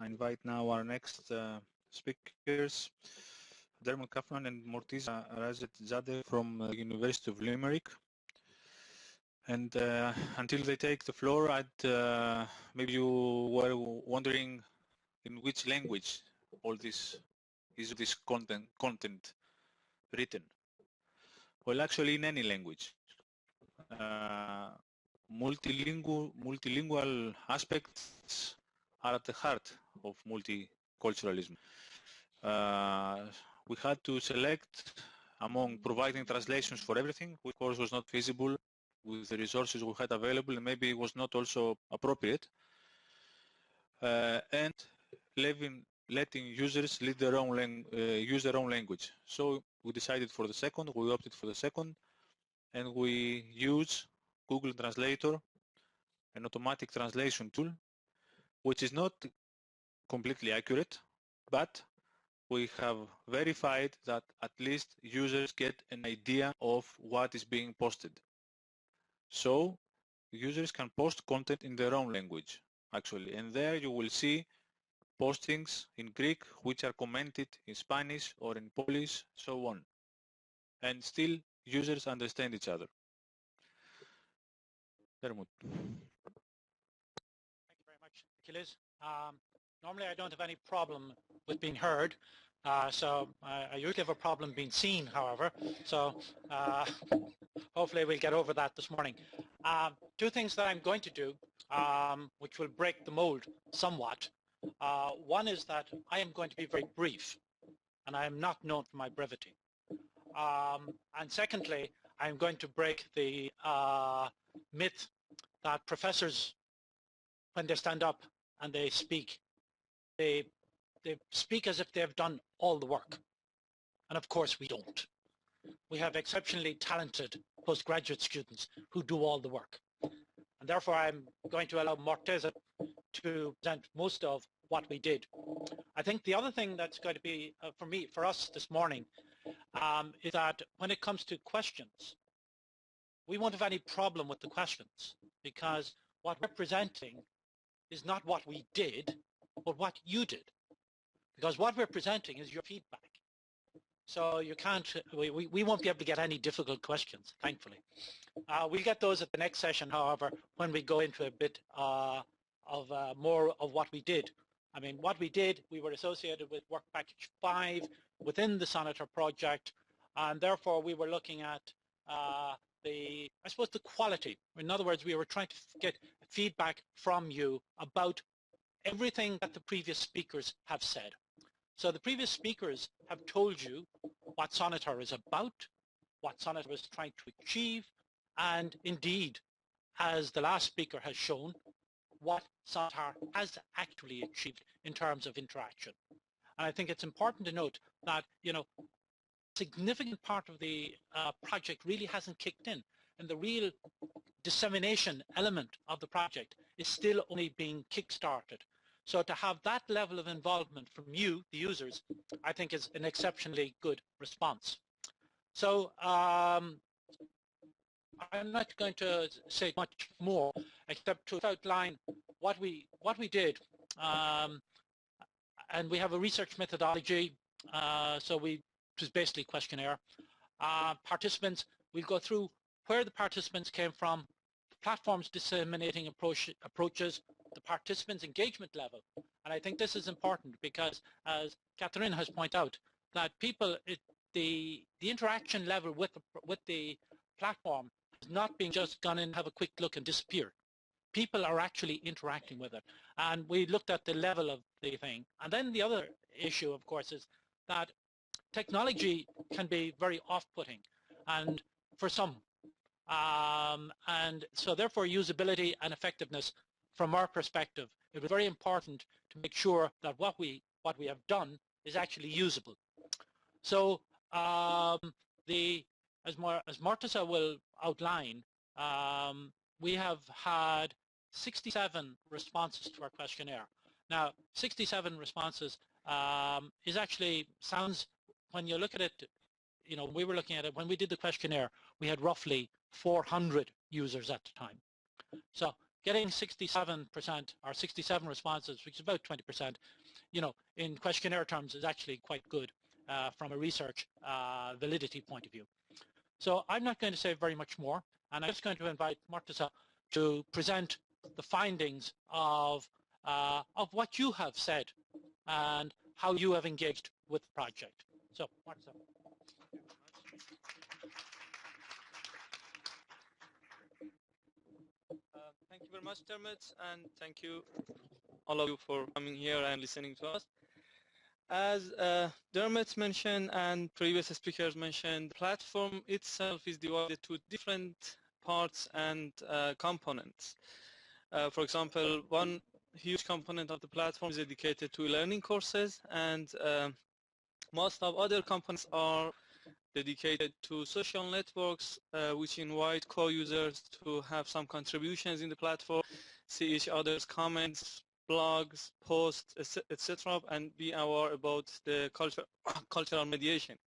I invite now our next speakers, Dermot, Coughlan and Morteza Rezaei-Zadeh from the University of Limerick. And until they take the floor, maybe you were wondering in which language all this content written. Well, actually, in any language. Multilingual aspects are at the heart of multiculturalism. We had to select among providing translations for everything, which of course was not feasible with the resources we had available, and maybe it was not also appropriate, and letting users use their own language. So we decided for the second, we opted for the second, and we use Google Translator, an automatic translation tool, which is not completely accurate, but we have verified that at least users get an idea of what is being posted. So users can post content in their own language, actually, and there you will see postings in Greek which are commented in Spanish or in Polish, so on. And still users understand each other. Dermot. Thank you very much, Achilles. Normally I don't have any problem with being heard, so I usually have a problem being seen, however, so hopefully we'll get over that this morning. Two things that I'm going to do, which will break the mold somewhat. One is that I am going to be very brief, and I am not known for my brevity. And secondly, I'm going to break the myth that professors, when they stand up and they speak, they speak as if they've done all the work. And of course we don't. We have exceptionally talented postgraduate students who do all the work. And therefore I'm going to allow Morteza to present most of what we did. I think the other thing that's going to be, for us this morning, is that when it comes to questions, we won't have any problem with the questions, because what we're presenting is not what we did, but what you did. Because what we're presenting is your feedback. So you can't, we won't be able to get any difficult questions, thankfully. We'll get those at the next session, however, when we go into a bit more of what we did. I mean, what we did, we were associated with Work Package 5 within the Sonetor project, and therefore we were looking at I suppose the quality. In other words, we were trying to get feedback from you about everything that the previous speakers have said. So the previous speakers have told you what Sonetor is about, what Sonetor is trying to achieve, and indeed, as the last speaker has shown, what Sonetor has actually achieved in terms of interaction. And I think it's important to note that, you know, a significant part of the project really hasn't kicked in, and the real dissemination element of the project is still only being kick-started. So to have that level of involvement from you, the users, I think is an exceptionally good response. So I'm not going to say much more except to outline what we did. And we have a research methodology, so it was basically questionnaire. Participants, we'll go through where the participants came from, platforms disseminating approaches, the participants' engagement level. And I think this is important because, as Catherine has pointed out, that people, the interaction level with the platform is not being just gone in, have a quick look and disappear. People are actually interacting with it. And we looked at the level of the thing. And then the other issue, of course, is that technology can be very off-putting, and for some. And so therefore usability and effectiveness from our perspective, it was very important to make sure that what we have done is actually usable. So as Morteza will outline, we have had 67 responses to our questionnaire. Now 67 responses is actually sounds, when you look at it, you know, we were looking at it when we did the questionnaire, we had roughly 400 users at the time. So getting 67% or 67 responses, which is about 20%, in questionnaire terms is actually quite good from a research validity point of view. So I'm not going to say very much more, and I'm just going to invite Morteza to present the findings of what you have said and how you have engaged with the project. So, Morteza. Thank you very much, Dermot, and thank you all of you for coming here and listening to us. As Dermot mentioned and previous speakers mentioned, the platform itself is divided to different parts and components. For example, one huge component of the platform is dedicated to learning courses, and most of other components are dedicated to social networks, which invite co-users to have some contributions in the platform, see each other's comments, blogs, posts, etc., and be aware about the cultural mediation.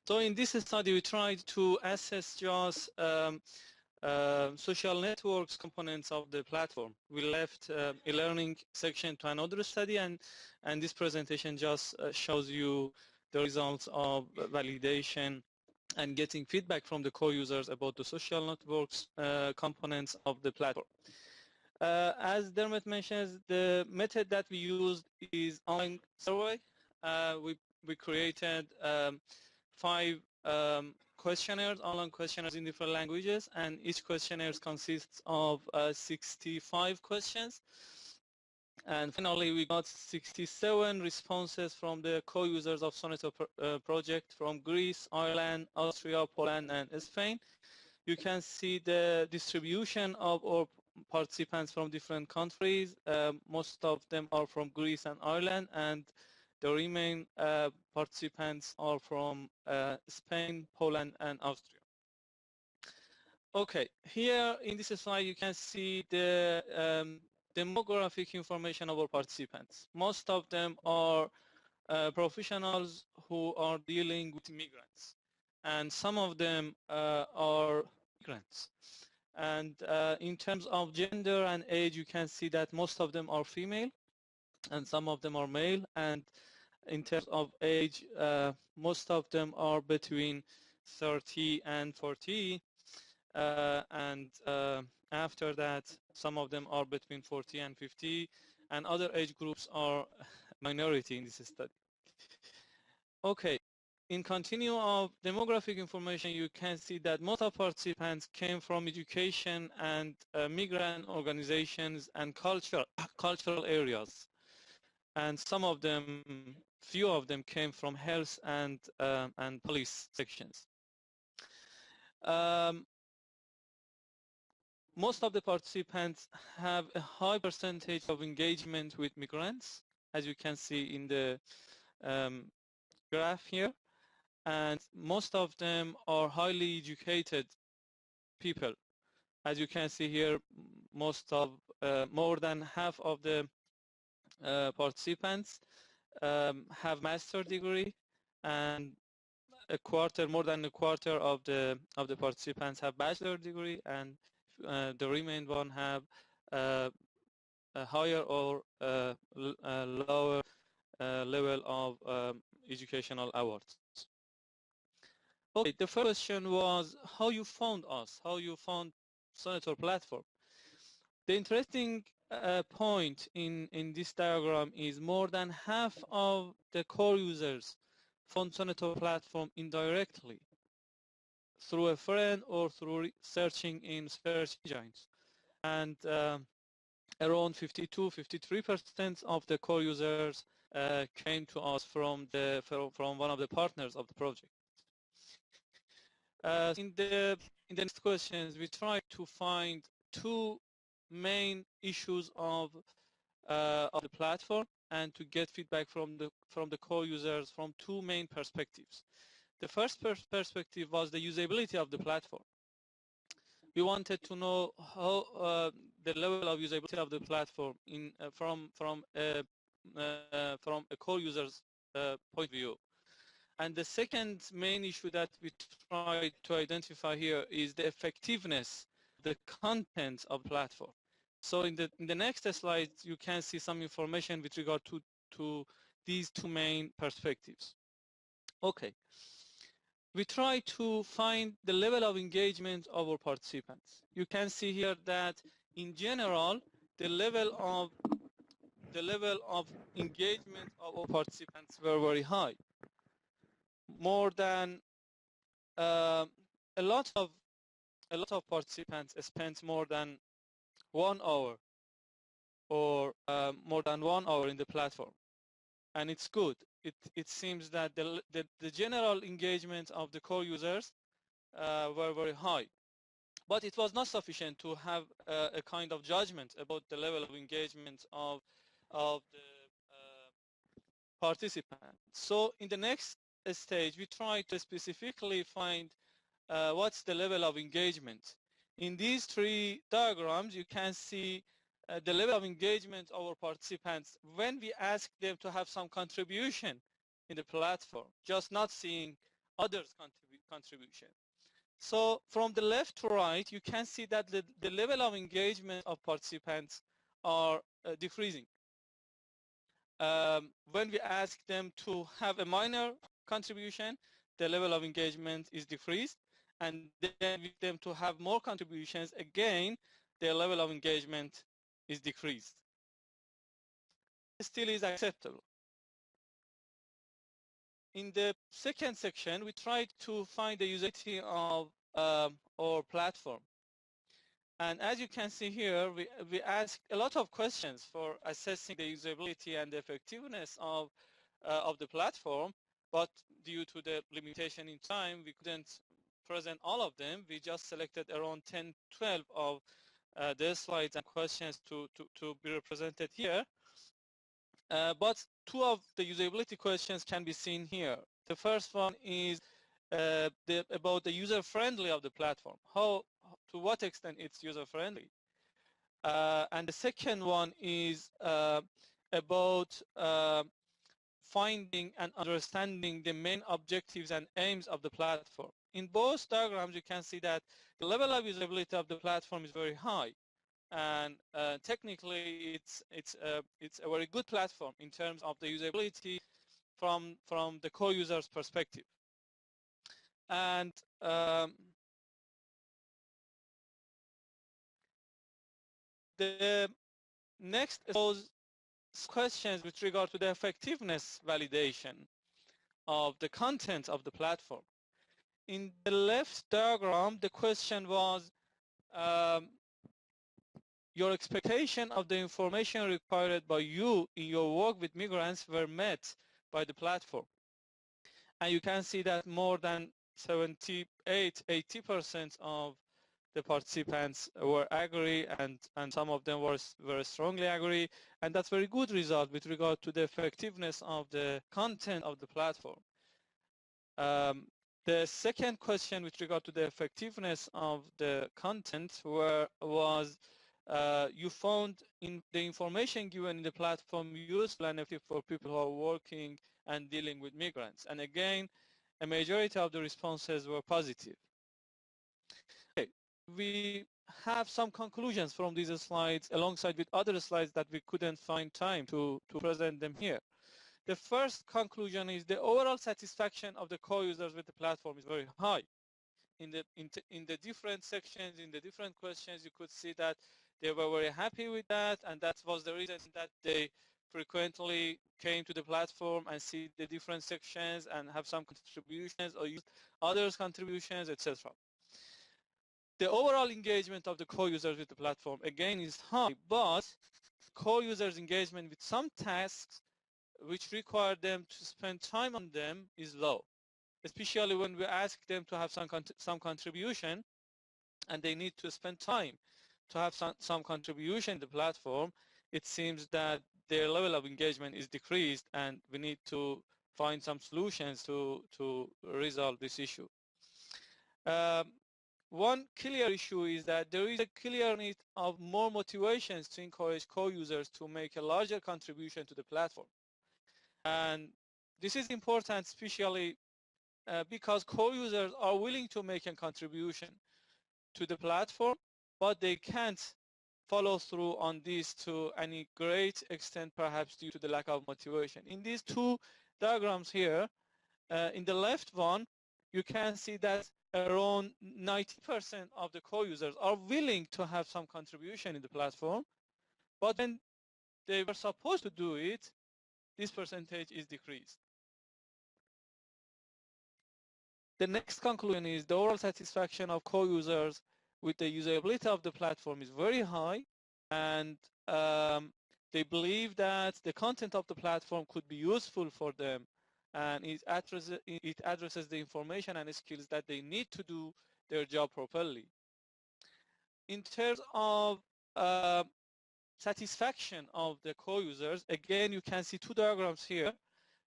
So in this study, we tried to assess just social networks components of the platform. We left a learning section to another study, and this presentation just shows you the results of validation and getting feedback from the co-users about the social networks components of the platform. As Dermot mentions, the method that we used is online survey. We created 5 questionnaires, online questionnaires in different languages, and each questionnaire consists of 65 questions. And finally, we got 67 responses from the co-users of Sonetor project from Greece, Ireland, Austria, Poland, and Spain. You can see the distribution of our participants from different countries. Most of them are from Greece and Ireland, and the remaining participants are from Spain, Poland, and Austria. Okay, here in this slide you can see the demographic information of our participants. Most of them are professionals who are dealing with migrants, and some of them are migrants. And in terms of gender and age, you can see that most of them are female and some of them are male, and in terms of age, most of them are between 30 and 40, and after that, some of them are between 40 and 50, and other age groups are minority in this study. Okay, in continue of demographic information, you can see that most of participants came from education and migrant organizations and cultural areas, and some of them, few of them came from health and police sections. Most of the participants have a high percentage of engagement with migrants, as you can see in the graph here, and most of them are highly educated people. As you can see here, more than half of the participants have master's degree, and more than a quarter of the participants have bachelor degree, and the remaining one have a higher or lower level of educational awards. Okay, the first question was how you found us, how you found Sonetor platform. The interesting point in this diagram is more than half of the core users found Sonetor platform indirectly through a friend or through searching in search engines, and around 52-53% of the core users came to us from one of the partners of the project. In the next questions, we try to find 2 main issues of the platform and to get feedback from the core users from 2 main perspectives. The first perspective was the usability of the platform. We wanted to know how the level of usability of the platform from a core user's point of view. And the second main issue that we try to identify here is the effectiveness, the content of the platform. So in the next slide, you can see some information with regard to these two main perspectives. Okay. We try to find the level of engagement of our participants. You can see here that in general, the level of engagement of our participants were very high. More than a lot of participants spent more than 1 hour or more than 1 hour in the platform, and it's good. It seems that the general engagement of the core users were very high, but it was not sufficient to have a kind of judgment about the level of engagement of the participants. So in the next stage, we try to specifically find what's the level of engagement. In these three diagrams, you can see the level of engagement of our participants when we ask them to have some contribution in the platform, just not seeing others' contribution. So from the left to right, you can see that the level of engagement of participants are decreasing. When we ask them to have a minor contribution, the level of engagement is decreased, and then with them to have more contributions, again, their level of engagement is decreased. It still is acceptable. In the second section, we tried to find the usability of our platform. And as you can see here, we asked a lot of questions for assessing the usability and the effectiveness of the platform, but due to the limitation in time, we couldn't present all of them. We just selected around 10, 12 of the slides and questions to be represented here. But two of the usability questions can be seen here. The first one is about the user-friendly of the platform. To what extent it's user-friendly? And the second one is about finding and understanding the main objectives and aims of the platform. In both diagrams, you can see that the level of usability of the platform is very high, and technically it's a very good platform in terms of the usability from the core user's perspective. And the next shows questions with regard to the effectiveness validation of the content of the platform. In the left diagram, the question was your expectation of the information required by you in your work with migrants were met by the platform. And you can see that more than 80% of the participants were agree, and some of them were very strongly agree, and that's very good result with regard to the effectiveness of the content of the platform. The second question with regard to the effectiveness of the content was you found in the information given in the platform useful and effective for people who are working and dealing with migrants. And again, a majority of the responses were positive. Okay. We have some conclusions from these slides alongside with other slides that we couldn't find time to present them here. The first conclusion is the overall satisfaction of the core users with the platform is very high. In the different sections, in the different questions, you could see that they were very happy with that, and that was the reason that they frequently came to the platform and see the different sections and have some contributions or use others' contributions, etc. The overall engagement of the core users with the platform, again, is high, but core users' engagement with some tasks which require them to spend time on them is low, especially when we ask them to have some contribution and they need to spend time to have some contribution in the platform. It seems that their level of engagement is decreased, and we need to find some solutions to resolve this issue. One clear issue is that there is a clear need of more motivations to encourage core users to make a larger contribution to the platform. And this is important, especially because core users are willing to make a contribution to the platform, but they can't follow through on this to any great extent, perhaps due to the lack of motivation. In these two diagrams here, in the left one, you can see that around 90% of the co-users are willing to have some contribution in the platform, but when they were supposed to do it, this percentage is decreased. The next conclusion is the overall satisfaction of co-users with the usability of the platform is very high, and they believe that the content of the platform could be useful for them, and it addresses the information and skills that they need to do their job properly. In terms of satisfaction of the co-users, again, you can see two diagrams here.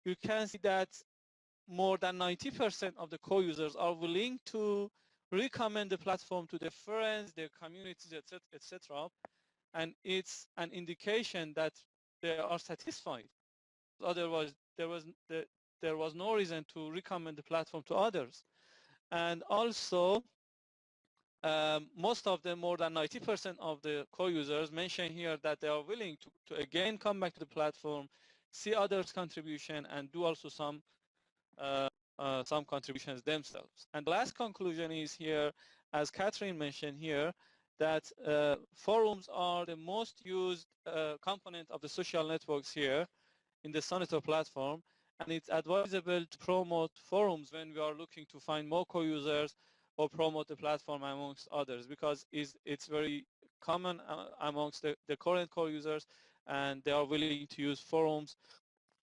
You can see that more than 90% of the co-users are willing to recommend the platform to their friends, their communities, etc. And it's an indication that they are satisfied. Otherwise, there was no reason to recommend the platform to others. And also, most of them, more than 90% of the co-users mention here that they are willing to again come back to the platform, see others' contribution, and do also some contributions themselves. And the last conclusion is here, as Catherine mentioned here, that forums are the most used component of the social networks here in the Sonetor platform, and it's advisable to promote forums when we are looking to find more co-users or promote the platform amongst others, because it's very common amongst the current co-users, and they are willing to use forums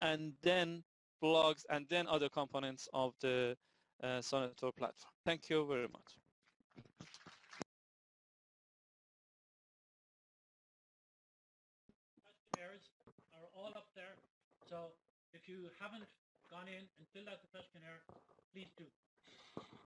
and then blogs and then other components of the Sonetor platform. Thank you very much. Questionnaires are all up there, so if you haven't gone in and filled out the questionnaire, please do.